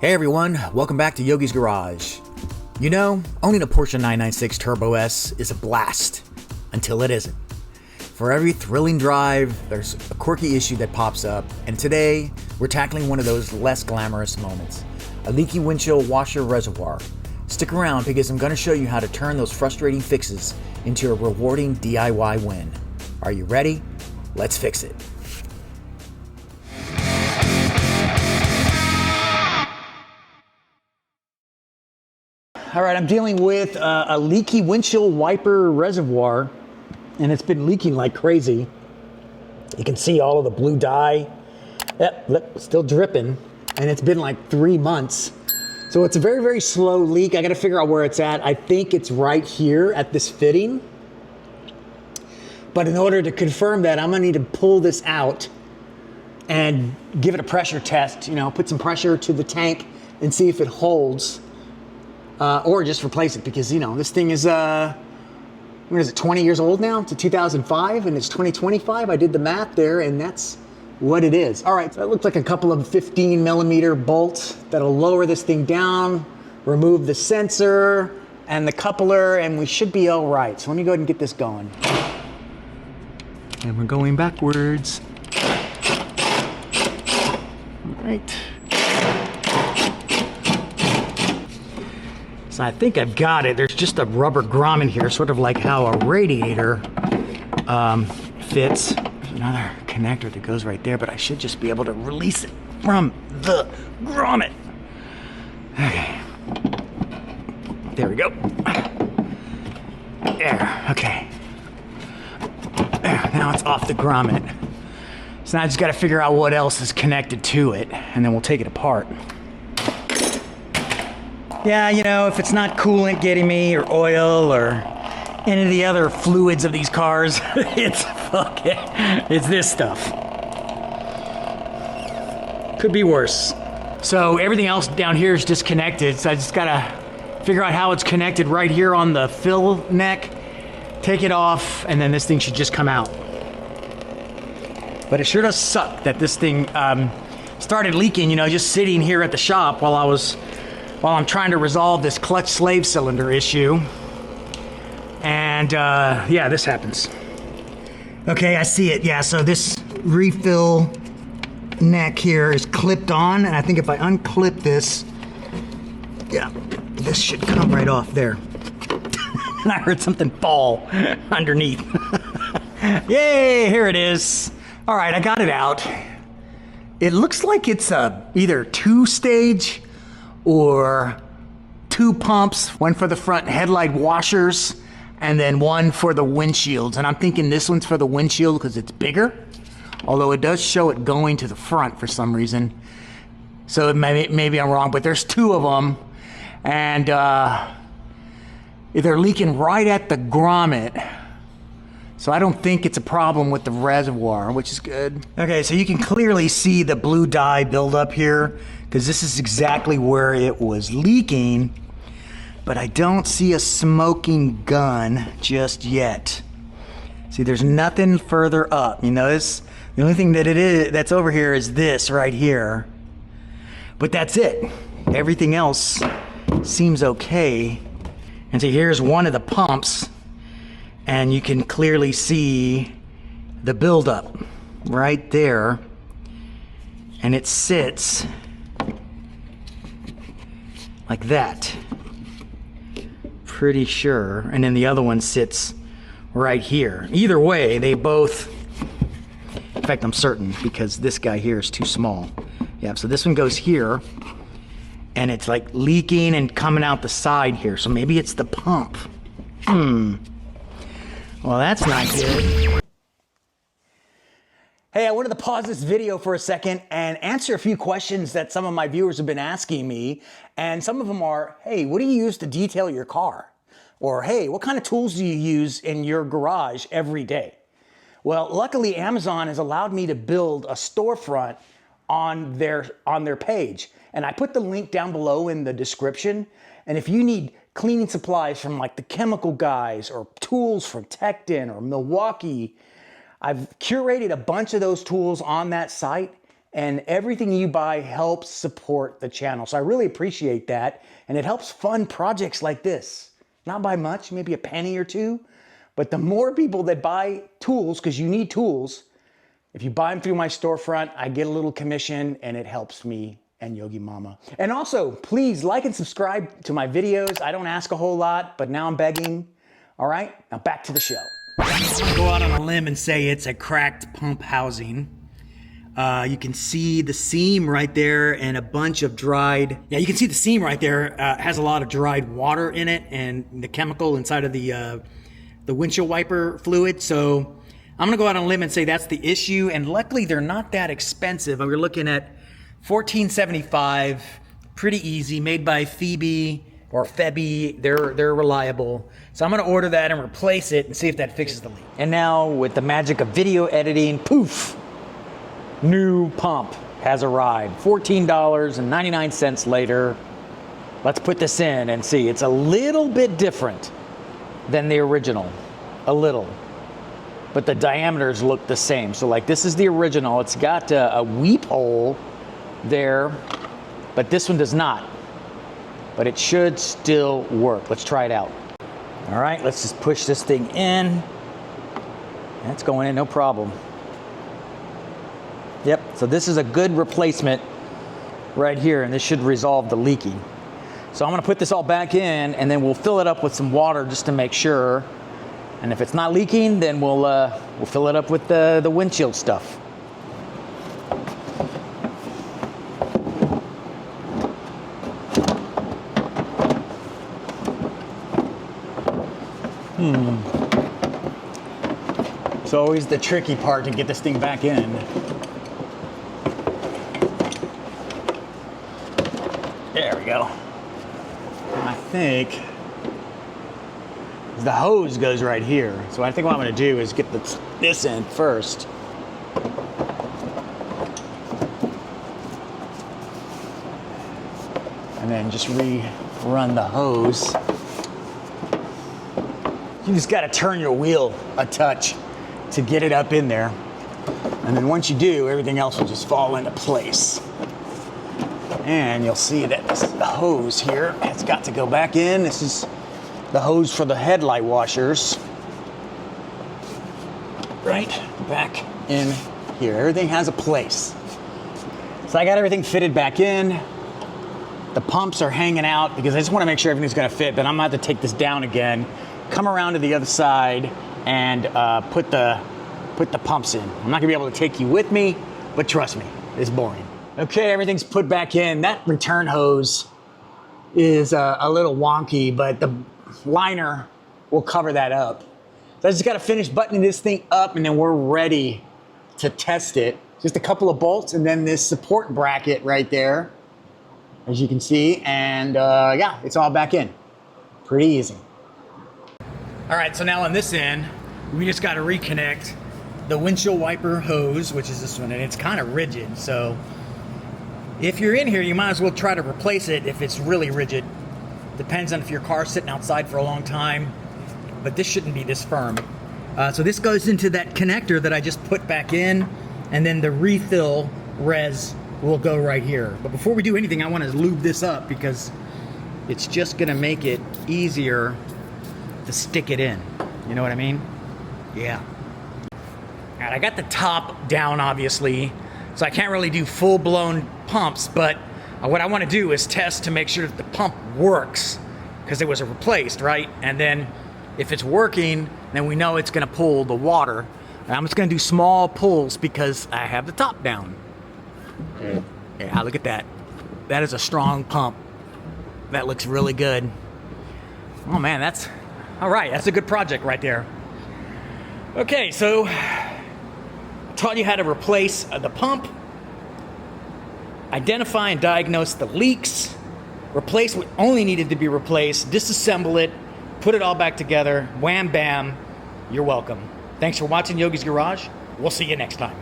Hey everyone, welcome back to Yogi's Garage. You know, owning a Porsche 996 Turbo S is a blast, until it isn't. For every thrilling drive, there's a quirky issue that pops up, and today, we're tackling one of those less glamorous moments, a leaky windshield washer reservoir. Stick around because I'm going to show you how to turn those frustrating fixes into a rewarding DIY win. Are you ready? Let's fix it. All right, I'm dealing with a leaky windshield wiper reservoir, and it's been leaking like crazy. You can see all of the blue dye. Yep, look, still dripping, and it's been like 3 months. So it's a very, very slow leak. I gotta figure out where it's at. I think it's right here at this fitting. But in order to confirm that, I'm gonna need to pull this out and give it a pressure test, you know, put some pressure to the tank and see if it holds. Or just replace it because, you know, this thing is, what is it, 20 years old now? To 2005 and it's 2025. I did the math there and that's what it is. All right, so it looks like a couple of 15 millimeter bolts that'll lower this thing down, remove the sensor and the coupler, and we should be all right. So let me go ahead and get this going. And we're going backwards. All right. So I think I've got it. There's just a rubber grommet here, sort of like how a radiator fits. There's another connector that goes right there, but I should just be able to release it from the grommet. Okay. There we go. There, okay. There, now it's off the grommet. So now I just gotta figure out what else is connected to it, and then we'll take it apart. Yeah, you know, if it's not coolant getting me, or oil, or any of the other fluids of these cars, it's this stuff. Could be worse. So everything else down here is disconnected, so I just gotta figure out how it's connected right here on the fill neck, take it off, and then this thing should just come out. But it sure does suck that this thing started leaking, you know, just sitting here at the shop while I'm trying to resolve this clutch slave cylinder issue. And yeah, this happens. Okay, I see it. Yeah, so this refill neck here is clipped on, and I think if I unclip this, yeah, this should come right off there. And I heard something fall underneath. Yay, here it is. All right, I got it out. It looks like it's either 2-stage or 2 pumps, one for the front headlight washers and then one for the windshields. And I'm thinking this one's for the windshield because it's bigger, although it does show it going to the front for some reason. So maybe I'm wrong, but there's 2 of them, and they're leaking right at the grommet. So I don't think it's a problem with the reservoir, which is good. Okay, so you can clearly see the blue dye buildup here, because this is exactly where it was leaking, but I don't see a smoking gun just yet. See, there's nothing further up. You notice? The only thing that that's over here is this right here. But that's it. Everything else seems okay. And so here's one of the pumps, and you can clearly see the buildup right there, and it sits like that, pretty sure, and then the other one sits right here. Either way, they both, in fact, I'm certain, because this guy here is too small. Yeah, so this one goes here, and it's like leaking and coming out the side here, so maybe it's the pump. Well, that's not good. Hey, I wanted to pause this video for a second and answer a few questions that some of my viewers have been asking me. And some of them are, hey, what do you use to detail your car? Or, hey, what kind of tools do you use in your garage every day? Well, luckily, Amazon has allowed me to build a storefront on their page. And I put the link down below in the description. And if you need cleaning supplies from like the chemical guys, or tools from Tecton or Milwaukee, I've curated a bunch of those tools on that site, and everything you buy helps support the channel. So I really appreciate that, and it helps fund projects like this. Not by much, maybe a penny or two, but the more people that buy tools, because you need tools, if you buy them through my storefront, I get a little commission, and it helps me and Yogi Mama. And also, please like and subscribe to my videos. I don't ask a whole lot, but now I'm begging. All right, now back to the show. I'm gonna go out on a limb and say it's a cracked pump housing. You can see the seam right there and a bunch of dried, you can see the seam right there has a lot of dried water in it and the chemical inside of the windshield wiper fluid. So I'm gonna go out on a limb and say that's the issue, and luckily they're not that expensive. We're looking at $14.75, pretty easy, made by Phoebe or Febby. They're reliable. So I'm gonna order that and replace it and see if that fixes the leak. And now with the magic of video editing, poof, new pump has arrived. $14.99 later. Let's put this in and see. It's a little bit different than the original, a little. But the diameters look the same. So like this is the original. It's got a weep hole there, but this one does not. But it should still work. Let's try it out. All right, let's just push this thing in. That's going in, no problem. Yep, so this is a good replacement right here, and this should resolve the leaking. So I'm gonna put this all back in, and then we'll fill it up with some water just to make sure. And if it's not leaking, then we'll fill it up with the windshield stuff. It's always the tricky part to get this thing back in. There we go. I think the hose goes right here. So I think what I'm gonna do is get this in first. And then just rerun the hose. You just gotta turn your wheel a touch to get it up in there. And then once you do, everything else will just fall into place. And you'll see that this hose here has got to go back in. This is the hose for the headlight washers. Right back in here. Everything has a place. So I got everything fitted back in. The pumps are hanging out because I just wanna make sure everything's gonna fit, but I'm gonna have to take this down again, come around to the other side, and put the pumps in. I'm not gonna be able to take you with me, but trust me, it's boring. Okay, everything's put back in. That return hose is a little wonky, but the liner will cover that up. So I just gotta finish buttoning this thing up, and then we're ready to test it. Just a couple of bolts and then this support bracket right there, as you can see, and yeah, it's all back in. Pretty easy. All right, so now on this end, we just gotta reconnect the windshield wiper hose, which is this one, and it's kind of rigid, so if you're in here, you might as well try to replace it if it's really rigid. Depends on if your car's sitting outside for a long time, but this shouldn't be this firm. So this goes into that connector that I just put back in, and then the refill res will go right here. But before we do anything, I want to lube this up because it's just gonna make it easier to stick it in. You know what I mean? Yeah. All right, I got the top down, obviously, so I can't really do full-blown pumps, but what I want to do is test to make sure that the pump works, because it was replaced, right? And then if it's working, then we know it's going to pull the water. And I'm just going to do small pulls because I have the top down. Yeah, look at that. That is a strong pump. That looks really good. Oh man, that's all right. That's a good project right there. Okay, so taught you how to replace the pump, identify and diagnose the leaks, replace what only needed to be replaced, disassemble it, put it all back together, wham bam, you're welcome. Thanks for watching Yogi's Garage. We'll see you next time.